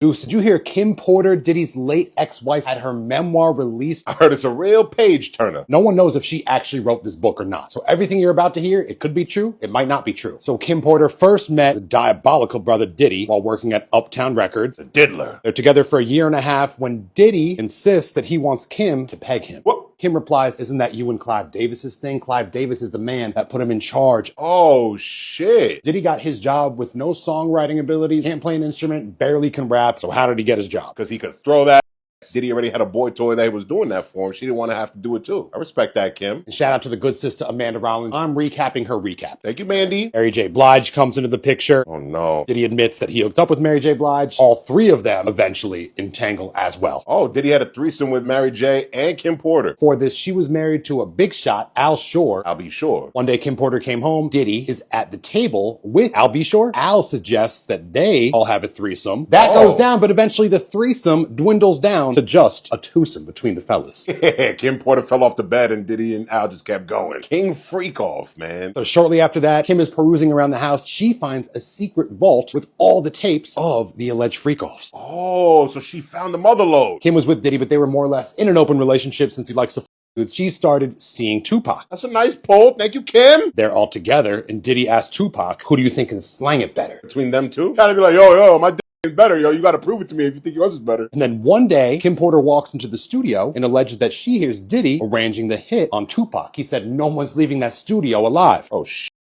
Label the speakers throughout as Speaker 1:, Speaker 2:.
Speaker 1: Deuce, did you hear Kim Porter, Diddy's late ex-wife, had her memoir released?
Speaker 2: I heard it's a real page turner.
Speaker 1: No one knows if she actually wrote this book or not. So everything you're about to hear, it could be true, it might not be true. So Kim Porter first met the diabolical brother Diddy while working at Uptown Records.
Speaker 2: The diddler.
Speaker 1: They're together for a year and a half when Diddy insists that he wants Kim to peg him.
Speaker 2: What?
Speaker 1: Kim replies, isn't that you and Clive Davis's thing? Clive Davis is the man that put him in charge.
Speaker 2: Oh, shit.
Speaker 1: Diddy got his job with no songwriting abilities, can't play an instrument, barely can rap. So how did he get his job?
Speaker 2: Because he could throw that. Diddy already had a boy toy that was doing that for him. She didn't want to have to do it too. I respect that, Kim.
Speaker 1: And shout out to the good sister Amanda Rollins. I'm recapping her recap.
Speaker 2: Thank you, Mandy.
Speaker 1: Mary J. Blige comes into the picture.
Speaker 2: Oh, no.
Speaker 1: Diddy admits that he hooked up with Mary J. Blige. All three of them eventually entangle as well.
Speaker 2: Oh, Diddy had a threesome with Mary J. and Kim Porter.
Speaker 1: For this, she was married to a big shot, Al Shore.
Speaker 2: I'll be sure.
Speaker 1: One day, Kim Porter came home. Diddy is at the table with Al B. Shore. Al suggests that they all have a threesome. That goes down, but eventually the threesome dwindles down to just a twosome between the fellas.
Speaker 2: Kim Porter fell off the bed and Diddy and Al just kept going. King freak off, man.
Speaker 1: So shortly after that, Kim is perusing around the house. She finds a secret vault with all the tapes of the alleged freak-offs.
Speaker 2: Oh, so she found the mother lode.
Speaker 1: Kim was with Diddy, but they were more or less in an open relationship since he likes to dudes. She started seeing Tupac.
Speaker 2: That's a nice pull. Thank you, Kim.
Speaker 1: They're all together, and Diddy asked Tupac, who do you think can slang it better?
Speaker 2: Between them two? Gotta be like, yo, my is better, yo. You gotta prove it to me if you think yours is better.
Speaker 1: And then one day, Kim Porter walks into the studio and alleges that she hears Diddy arranging the hit on Tupac. He said, no one's leaving that studio alive.
Speaker 2: Oh,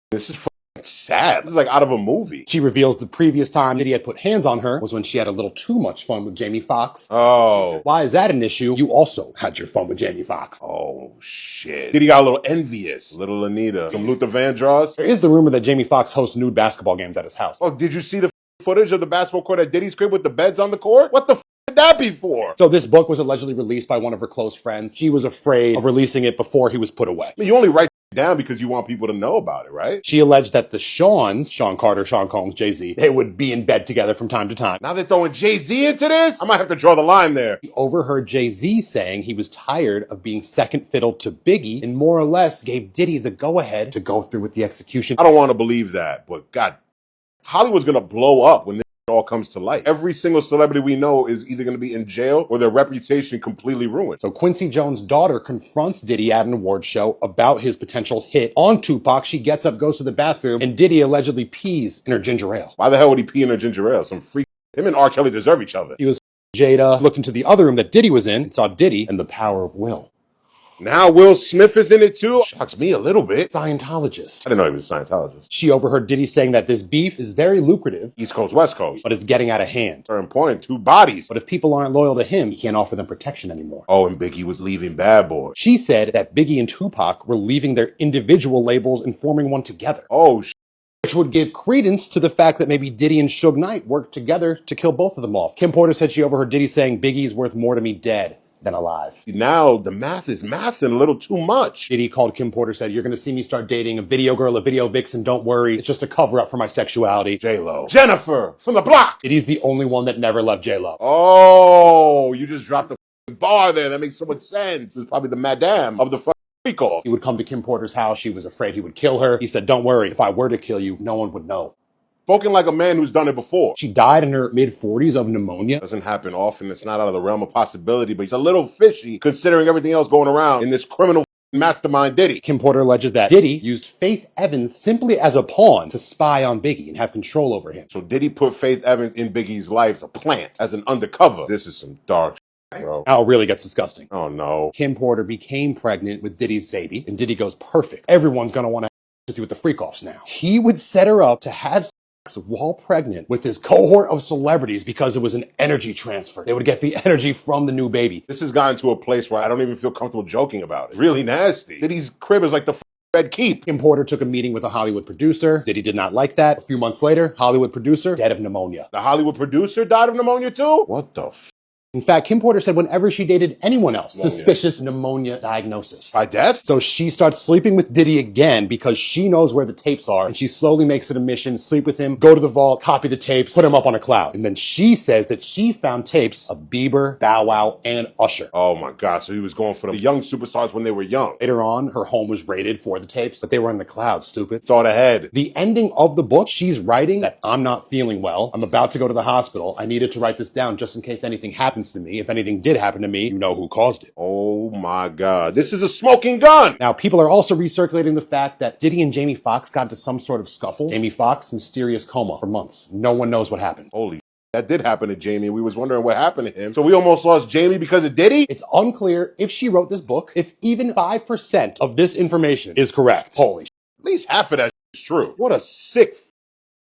Speaker 2: this is sad. This is like out of a movie.
Speaker 1: She reveals the previous time Diddy had put hands on her was when she had a little too much fun with Jamie Foxx.
Speaker 2: Oh.
Speaker 1: Why is that an issue? You also had your fun with Jamie Foxx.
Speaker 2: Oh, shit. Diddy got a little envious. Little Anita. Some Luther Vandross.
Speaker 1: There is the rumor that Jamie Foxx hosts nude basketball games at his house.
Speaker 2: Oh, did you see the footage of the basketball court at Diddy's crib with the beds on the court? What the did that be for?
Speaker 1: So this book was allegedly released by one of her close friends. She was afraid of releasing it before he was put away.
Speaker 2: I mean, you only write down because you want people to know about it, right?
Speaker 1: She alleged that the Shawns, Sean Carter, Sean Combs, Jay-Z, they would be in bed together from time to time.
Speaker 2: Now they're throwing Jay-Z into this? I might have to draw the line there.
Speaker 1: He overheard Jay-Z saying he was tired of being second fiddle to Biggie and more or less gave Diddy the go-ahead to go through with the execution.
Speaker 2: I don't want to believe that, but God, Hollywood's gonna blow up when this all comes to light. Every single celebrity we know is either going to be in jail or their reputation completely ruined.
Speaker 1: So Quincy Jones' daughter confronts Diddy at an award show about his potential hit on Tupac. She gets up, goes to the bathroom, and Diddy allegedly pees in her ginger ale.
Speaker 2: Why the hell would he pee in her ginger ale? Some freak. Him and R. Kelly deserve each other.
Speaker 1: He was Jada, looked into the other room that Diddy was in, and saw Diddy and the power of will.
Speaker 2: Now Will Smith is in it too? Shocks me a little bit.
Speaker 1: Scientologist.
Speaker 2: I didn't know he was a Scientologist.
Speaker 1: She overheard Diddy saying that this beef is very lucrative.
Speaker 2: East Coast, West Coast.
Speaker 1: But it's getting out of hand.
Speaker 2: Certain point, two bodies.
Speaker 1: But if people aren't loyal to him, he can't offer them protection anymore.
Speaker 2: Oh, and Biggie was leaving Bad Boy.
Speaker 1: She said that Biggie and Tupac were leaving their individual labels and forming one together.
Speaker 2: Oh,
Speaker 1: which would give credence to the fact that maybe Diddy and Suge Knight worked together to kill both of them off. Kim Porter said she overheard Diddy saying Biggie's worth more to me dead than alive.
Speaker 2: Now the math is mathing a little too much.
Speaker 1: Diddy called Kim Porter, said, you're going to see me start dating a video girl, a video vixen, don't worry. It's just a cover up for my sexuality.
Speaker 2: J-Lo. Jennifer from the block.
Speaker 1: Diddy's the only one that never loved J-Lo.
Speaker 2: Oh, you just dropped the bar there. That makes so much sense. This is probably the madame of the freak off.
Speaker 1: He would come to Kim Porter's house. She was afraid he would kill her. He said, don't worry. If I were to kill you, no one would know.
Speaker 2: Spoken like a man who's done it before.
Speaker 1: She died in her mid-40s of pneumonia.
Speaker 2: Doesn't happen often. It's not out of the realm of possibility, but it's a little fishy considering everything else going around in this criminal mastermind Diddy.
Speaker 1: Kim Porter alleges that Diddy used Faith Evans simply as a pawn to spy on Biggie and have control over him.
Speaker 2: So Diddy put Faith Evans in Biggie's life as a plant, as an undercover. This is some dark shit, bro.
Speaker 1: Now it really gets disgusting.
Speaker 2: Oh no.
Speaker 1: Kim Porter became pregnant with Diddy's baby, and Diddy goes, perfect. Everyone's gonna want to have sex with the freak-offs now. He would set her up to have sex while pregnant with his cohort of celebrities because it was an energy transfer. They would get the energy from the new baby.
Speaker 2: This has gotten to a place where I don't even feel comfortable joking about it. Really nasty. Diddy's crib is like the Red Keep.
Speaker 1: Kim Porter took a meeting with a Hollywood producer. Diddy did not like that. A few months later, Hollywood producer, dead of pneumonia.
Speaker 2: The Hollywood producer died of pneumonia too? What the
Speaker 1: In fact, Kim Porter said whenever she dated anyone else, suspicious pneumonia diagnosis.
Speaker 2: By death?
Speaker 1: So she starts sleeping with Diddy again because she knows where the tapes are, and she slowly makes it a mission, sleep with him, go to the vault, copy the tapes, put them up on a cloud. And then she says that she found tapes of Bieber, Bow Wow, and Usher.
Speaker 2: Oh my God, so he was going for the young superstars when they were young.
Speaker 1: Later on, her home was raided for the tapes, but they were in the cloud, stupid.
Speaker 2: Thought ahead.
Speaker 1: The ending of the book, she's writing that I'm not feeling well. I'm about to go to the hospital. I needed to write this down just in case anything happens to me. If anything did happen to me, you know who caused it.
Speaker 2: Oh my God, this is a smoking gun.
Speaker 1: Now, people are also recirculating the fact that Diddy and Jamie Foxx got into some sort of scuffle. Jamie Foxx, mysterious coma for months. No one knows what happened.
Speaker 2: Holy, that did happen to Jamie. We was wondering what happened to him. So we almost lost Jamie because of Diddy?
Speaker 1: It's unclear if she wrote this book, if even 5% of this information is correct. Holy shit.
Speaker 2: At least half of that is true. What a sick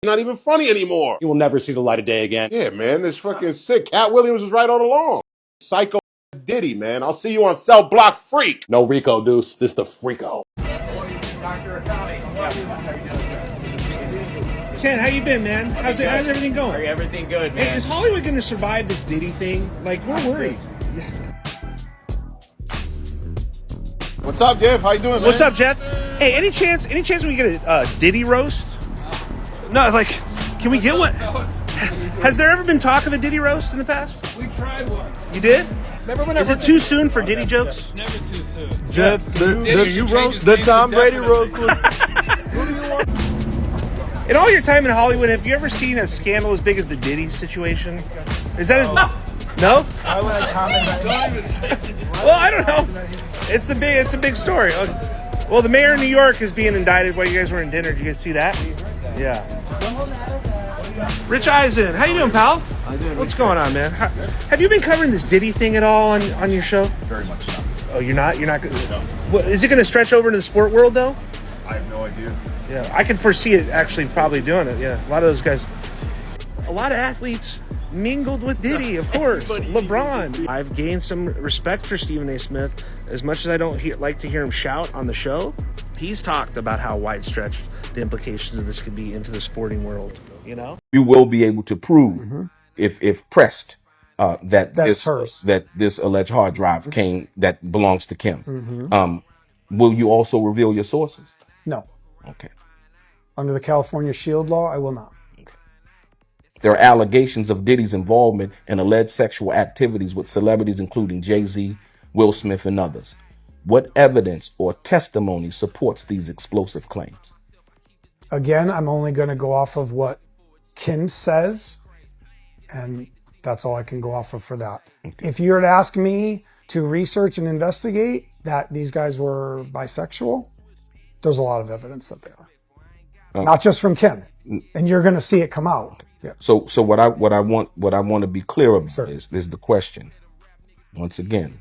Speaker 2: not even funny anymore.
Speaker 1: You will never see the light of day again.
Speaker 2: Yeah, man, it's fucking sick. Cat Williams was right all along. Psycho Diddy, man. I'll see you on Cell Block Freak.
Speaker 1: No Rico, Deuce. This the Freako.
Speaker 3: Ken, how you been, man? How's everything going?
Speaker 4: Everything good, man.
Speaker 3: Hey, is Hollywood going to survive this Diddy thing? Like, we're worried.
Speaker 2: What's up, Jeff? How you doing, man?
Speaker 3: What's up, Jeff? Hey, any chance we get a Diddy roast? No, like, can we get one? Has there ever been talk of a Diddy roast in the past?
Speaker 4: We tried one.
Speaker 3: You did?
Speaker 4: Remember when
Speaker 3: Is it too soon for Diddy jokes?
Speaker 4: Never too soon.
Speaker 5: Jeff,
Speaker 4: you roast
Speaker 5: the Tom Brady roast.
Speaker 3: In all your time in Hollywood, have you ever seen a scandal as big as the Diddy situation? Is that No?
Speaker 5: I would comment on
Speaker 3: Well, I don't know. It's a big story. Well, the mayor of New York is being indicted while you guys were in dinner. Did you guys see that? Yeah. Rich Eisen, how you doing, pal? What's going on, man? Have you been covering this Diddy thing at all on your show?
Speaker 6: Very much so.
Speaker 3: Oh, you're not? You're not going to? Well, is it going to stretch over into the sport world, though?
Speaker 6: I have no idea.
Speaker 3: Yeah, I can foresee it actually probably doing it. Yeah, a lot of those guys. A lot of athletes mingled with Diddy, of course. LeBron. I've gained some respect for Stephen A. Smith. As much as I don't like to hear him shout on the show, he's talked about how wide-stretched the implications of this could be into the sporting world, you know?
Speaker 7: You will be able to prove, if pressed, that this alleged hard drive that belongs to Kim. Will you also reveal your sources?
Speaker 8: No.
Speaker 7: Okay.
Speaker 8: Under the California Shield law, I will not.
Speaker 7: There are allegations of Diddy's involvement in alleged sexual activities with celebrities including Jay-Z, Will Smith, and others. What evidence or testimony supports these explosive claims?
Speaker 8: Again, I'm only going to go off of what Kim says, and that's all I can go off of for that. Okay. If you were to ask me to research and investigate that these guys were bisexual, there's a lot of evidence that they are. Not just from Kim, and you're going to see it come out. Yeah.
Speaker 7: So what I want to be clear about is the question. Once again,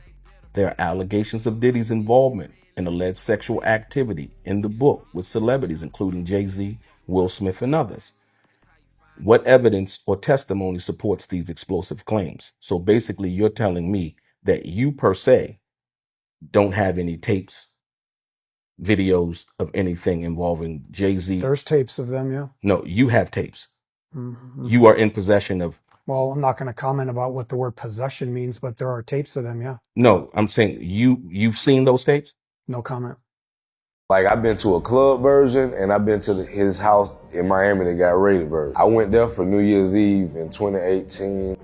Speaker 7: there are allegations of Diddy's involvement in alleged sexual activity in the book with celebrities including Jay-Z, Will Smith, and others. What evidence or testimony supports these explosive claims? So basically, you're telling me that you per se don't have any tapes, videos of anything involving Jay-Z.
Speaker 8: There's tapes of them, yeah.
Speaker 7: No, you have tapes.
Speaker 8: Mm-hmm.
Speaker 7: You are in possession of.
Speaker 8: Well, I'm not going to comment about what the word possession means, but there are tapes of them, yeah.
Speaker 7: No, I'm saying you've seen those tapes?
Speaker 8: No comment.
Speaker 5: Like, I've been to a club version, and I've been to his house in Miami that got raided version. I went there for New Year's Eve in 2018.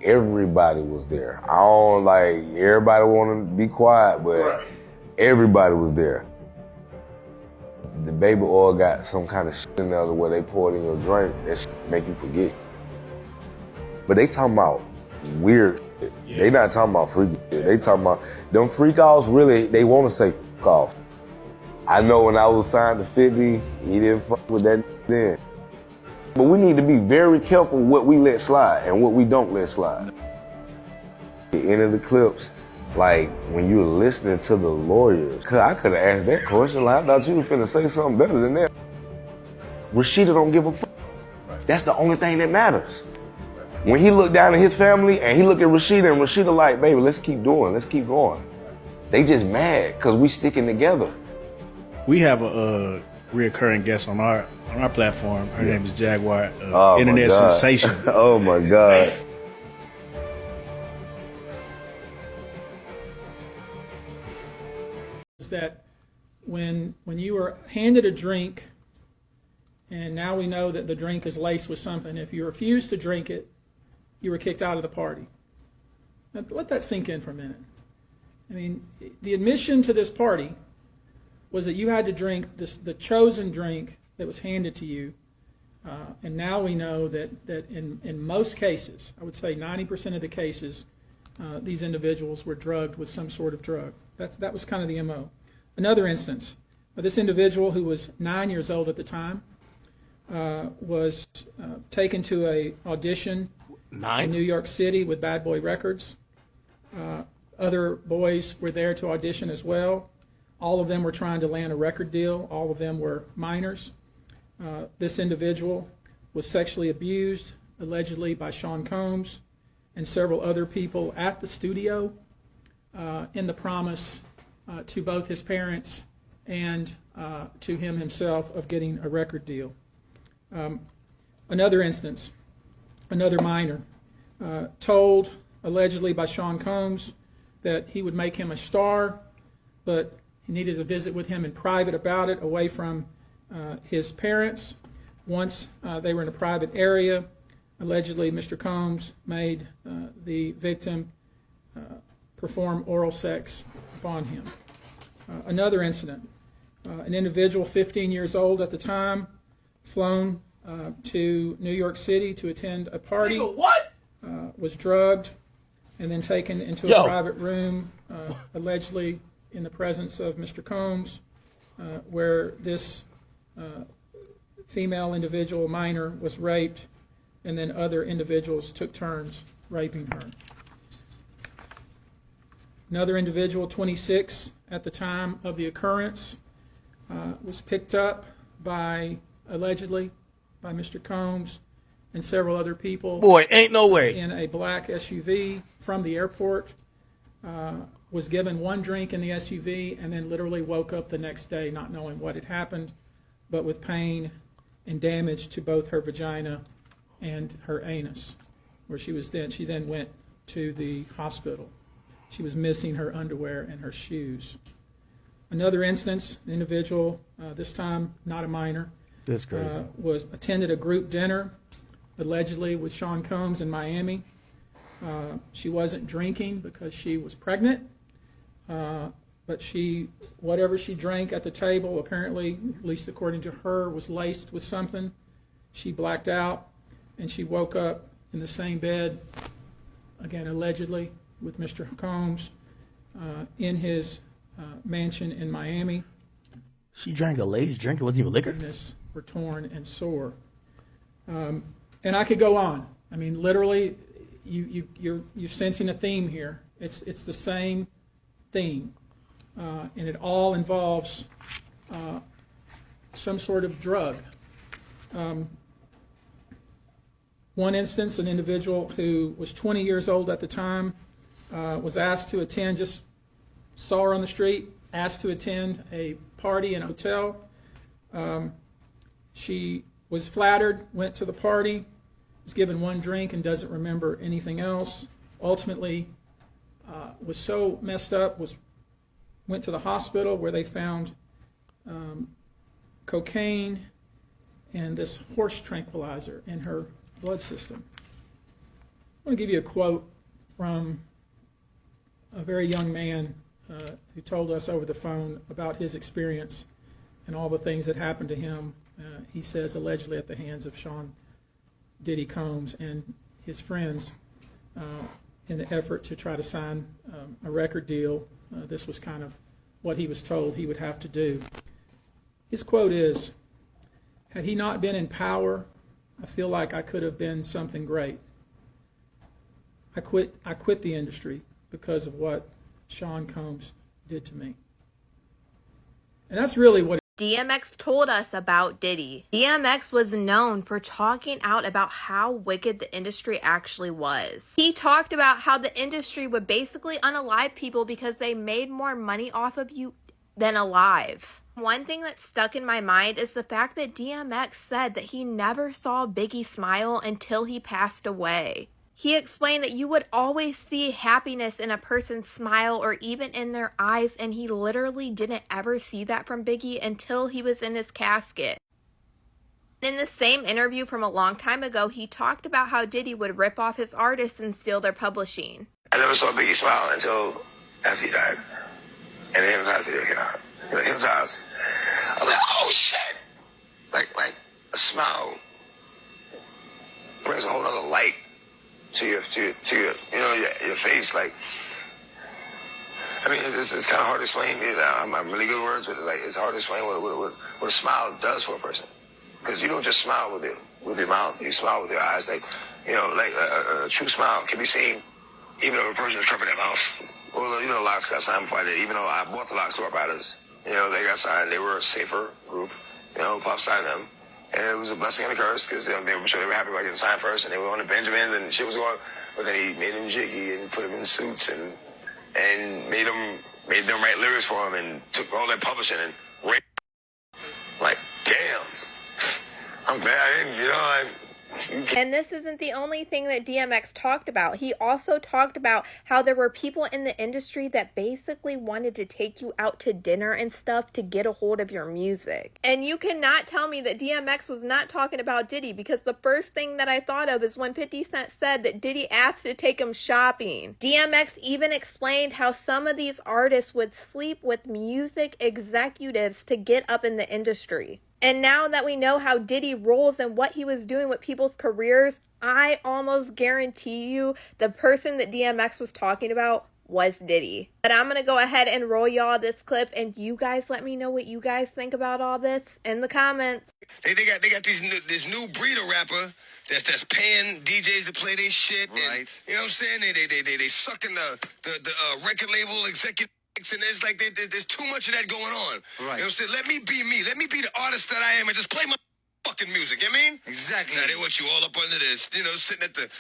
Speaker 5: Everybody was there. Everybody want to be quiet, but everybody was there. The baby oil got some kind of shit in there where they pour it in your drink. That shit make you forget. But they talking about weird shit. Yeah. They not talking about freaky shit. They talking about them freak offs. Really, they want to say fuck off. I know when I was signed to 50, he didn't fuck with that then. But we need to be very careful what we let slide and what we don't let slide. At the end of the clips, like when you were listening to the lawyers, cause I could have asked that question. Like, I thought you were finna say something better than that. Rashida don't give a fuck. That's the only thing that matters. When he looked down at his family and he looked at Rashida and Rashida like, baby, let's keep doing, let's keep going. They just mad cause we sticking together.
Speaker 3: We have a reoccurring guest on our platform. Her name is Jaguar, internet sensation.
Speaker 5: Oh my God.
Speaker 9: when you were handed a drink, and now we know that the drink is laced with something, if you refused to drink it, you were kicked out of the party. Now, let that sink in for a minute. I mean, the admission to this party was that you had to drink the chosen drink that was handed to you. And now we know that in most cases, I would say 90% of the cases, these individuals were drugged with some sort of drug. That was kind of the MO. Another instance, this individual who was 9 years old at the time was taken to a audition in New York City with Bad Boy Records. Other boys were there to audition as well. All of them were trying to land a record deal. All of them were minors. This individual was sexually abused, allegedly by Sean Combs and several other people at the studio in the promise to both his parents and to him himself of getting a record deal. Another instance, another minor, told allegedly by Sean Combs that he would make him a star, but he needed to visit with him in private about it, away from his parents. Once they were in a private area, allegedly Mr. Combs made the victim perform oral sex upon him. Another incident, an individual 15 years old at the time, flown to New York City to attend a party, was drugged and then taken into a private room, allegedly in the presence of Mr. Combs, where this female individual, minor, was raped, and then other individuals took turns raping her. Another individual, 26 at the time of the occurrence, was picked up allegedly by Mr. Combs and several other people.
Speaker 10: Boy, ain't no way.
Speaker 9: In a black SUV from the airport, was given one drink in the SUV, and then literally woke up the next day not knowing what had happened, but with pain and damage to both her vagina and her anus, where she then went to the hospital. She was missing her underwear and her shoes. Another instance, an individual, this time not a minor,
Speaker 10: That's crazy.
Speaker 9: Attended a group dinner, allegedly with Sean Combs in Miami. She wasn't drinking because she was pregnant, but whatever she drank at the table, apparently, at least according to her, was laced with something. She blacked out, and she woke up in the same bed, again allegedly, with Mr. Combs in his mansion in Miami.
Speaker 10: She drank a laced drink. It wasn't even liquor.
Speaker 9: Were torn and sore, and I could go on. I mean, literally, you're sensing a theme here. It's the same theme, and it all involves some sort of drug. One instance, an individual who was 20 years old at the time was asked to attend, just saw her on the street, asked to attend a party in a hotel. She was flattered, went to the party, was given one drink and doesn't remember anything else. Ultimately, was so messed up, went to the hospital where they found cocaine and this horse tranquilizer in her blood system. I want to give you a quote from a very young man who told us over the phone about his experience and all the things that happened to him, he says, allegedly at the hands of Sean Diddy Combs and his friends in the effort to try to sign a record deal. This was kind of what he was told he would have to do. His quote is, "Had he not been in power, I feel like I could have been something great. I quit the industry because of what Sean Combs did to me." And that's really what
Speaker 11: DMX told us about Diddy. DMX was known for talking out about how wicked the industry actually was. He talked about how the industry would basically unalive people because they made more money off of you than alive. One thing that stuck in my mind is the fact that DMX said that he never saw Biggie smile until he passed away. He explained that you would always see happiness in a person's smile or even in their eyes, and he literally didn't ever see that from Biggie until he was in his casket. In the same interview from a long time ago, he talked about how Diddy would rip off his artists and steal their publishing.
Speaker 12: I never saw Biggie smile until after he died. And the Hypnotize video came out. You know, Hypnotize. I was like, oh shit! Like a smile brings a whole other light to your you know, your face. Like, I mean, it's kind of hard to explain. I'm really good at words, but like, it's hard to explain what a smile does for a person. Because you don't just smile with your mouth. You smile with your eyes. Like, you know, like a true smile can be seen even if a person is covering their mouth. Well, you know, locks got signed before I did. Even though I bought the locks to our batters, you know, they got signed. They were a safer group. You know, Pop signed them. And it was a blessing and a curse because they were sure they were happy about getting signed first, and they were on the Benjamins and shit was going. But then he made them jiggy and put them in suits and made them write lyrics for him and took all that publishing and like, damn, I'm glad I didn't, you know,
Speaker 11: And this isn't the only thing that DMX talked about. He also talked about how there were people in the industry that basically wanted to take you out to dinner and stuff to get a hold of your music. And you cannot tell me that DMX was not talking about Diddy, because the first thing that I thought of is when 50 Cent said that Diddy asked to take him shopping. DMX even explained how some of these artists would sleep with music executives to get up in the industry. And now that we know how Diddy rolls and what he was doing with people's careers, I almost guarantee you the person that DMX was talking about was Diddy. But I'm going to go ahead and roll y'all this clip, and you guys let me know what you guys think about all this in the comments.
Speaker 12: They got this new breed of rapper that's paying DJs to play their shit. Right. And, you know what I'm saying? They sucking the record label executive. And there's like there's too much of that going on. Right. You know what I'm saying? Let me be me. Let me be the artist that I am and just play my fucking music. You know what I mean? Exactly. Now they want you all up under this, you know, sitting at the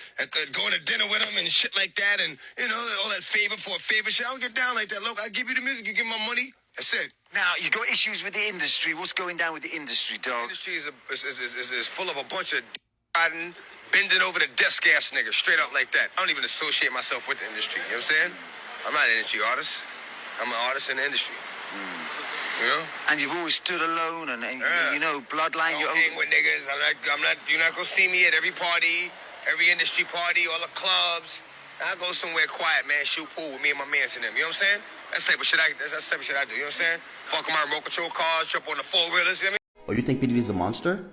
Speaker 12: going to dinner with them and shit like that, and you know, all that favor for a favor shit. I don't get down like that. Look, I give you the music, you give me my money. That's it.
Speaker 13: Now you got issues with the industry. What's going down with the industry, dog?
Speaker 12: The industry is full of a bunch of riding, bending over the desk ass niggas, straight up like that. I don't even associate myself with the industry. You know what I'm saying? I'm not an industry artist. I'm an artist in the industry. You know?
Speaker 13: And you've always stood alone, and you know, bloodline.
Speaker 12: I don't hang with niggas. I'm not. You're not gonna see me at every party, every industry party, all the clubs. I go somewhere quiet, man, shoot pool with me and my mans and them. You know what I'm saying? That's the type of shit I do. You know what I'm saying? Fuck my remote control cars, jump on the four-wheelers. You know what I mean?
Speaker 10: Oh, you think P. Diddy's a monster?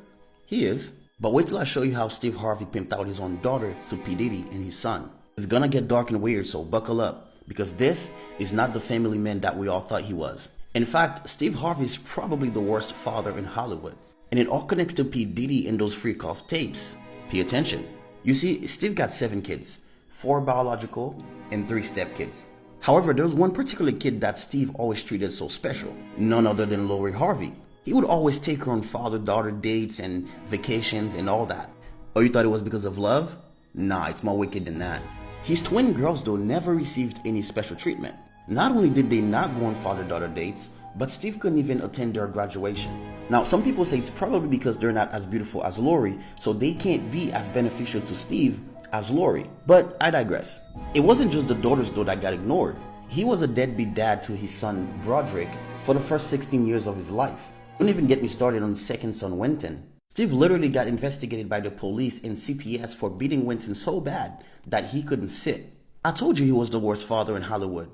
Speaker 10: He is. But wait till I show you how Steve Harvey pimped out his own daughter to P. Diddy and his son. It's gonna get dark and weird, so buckle up. Because this is not the family man that we all thought he was. In fact, Steve Harvey is probably the worst father in Hollywood. And it all connects to P. Diddy in those freak-off tapes. Pay attention. You see, Steve got 7 kids, 4 biological and 3 stepkids. However, there was one particular kid that Steve always treated so special. None other than Lori Harvey. He would always take her on father-daughter dates and vacations and all that. Oh, you thought it was because of love? Nah, it's more wicked than that. His twin girls, though, never received any special treatment. Not only did they not go on father-daughter dates, but Steve couldn't even attend their graduation. Now, some people say it's probably because they're not as beautiful as Lori, so they can't be as beneficial to Steve as Lori. But I digress. It wasn't just the daughters, though, that got ignored. He was a deadbeat dad to his son, Broderick, for the first 16 years of his life. Don't even get me started on his second son, Wynton. Steve literally got investigated by the police and CPS for beating Wynton so bad that he couldn't sit. I told you he was the worst father in Hollywood,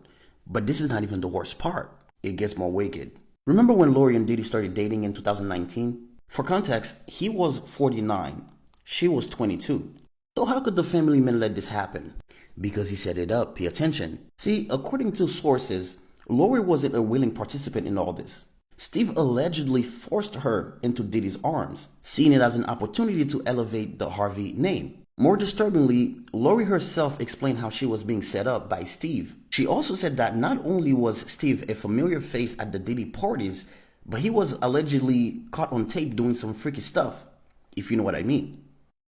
Speaker 10: but this is not even the worst part. It gets more wicked. Remember when Lori and Diddy started dating in 2019? For context, he was 49, she was 22. So how could the family man let this happen? Because he set it up. Pay attention. See, according to sources, Lori wasn't a willing participant in all this. Steve allegedly forced her into Diddy's arms, seeing it as an opportunity to elevate the Harvey name. More disturbingly, Lori herself explained how she was being set up by Steve. She also said that not only was Steve a familiar face at the Diddy parties, but he was allegedly caught on tape doing some freaky stuff, if you know what I mean.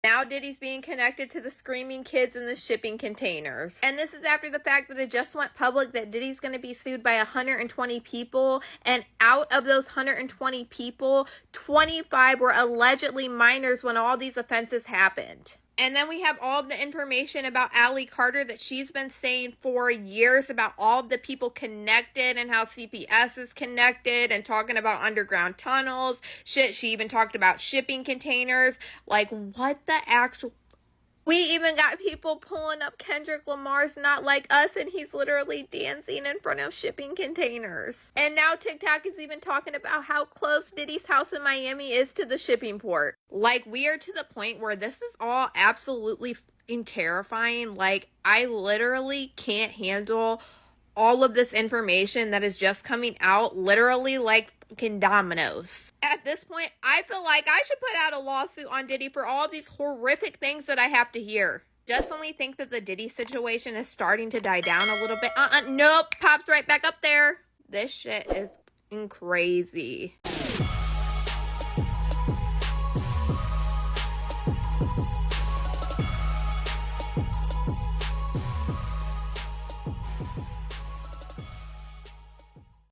Speaker 11: Now Diddy's being connected to the screaming kids in the shipping containers. And this is after the fact that it just went public that Diddy's going to be sued by 120 people. And out of those 120 people, 25 were allegedly minors when all these offenses happened. And then we have all of the information about Allie Carter that she's been saying for years about all of the people connected and how CPS is connected and talking about underground tunnels. Shit, she even talked about shipping containers. Like, what the actual... We even got people pulling up Kendrick Lamar's Not Like Us, and he's literally dancing in front of shipping containers. And now TikTok is even talking about how close Diddy's house in Miami is to the shipping port. Like, we are to the point where this is all absolutely fucking terrifying. Like, I literally can't handle all of this information that is just coming out, literally like fucking dominoes. At this point, I feel like I should put out a lawsuit on Diddy for all of these horrific things that I have to hear. Just when we think that the Diddy situation is starting to die down a little bit, nope, pops right back up there. This shit is fucking crazy.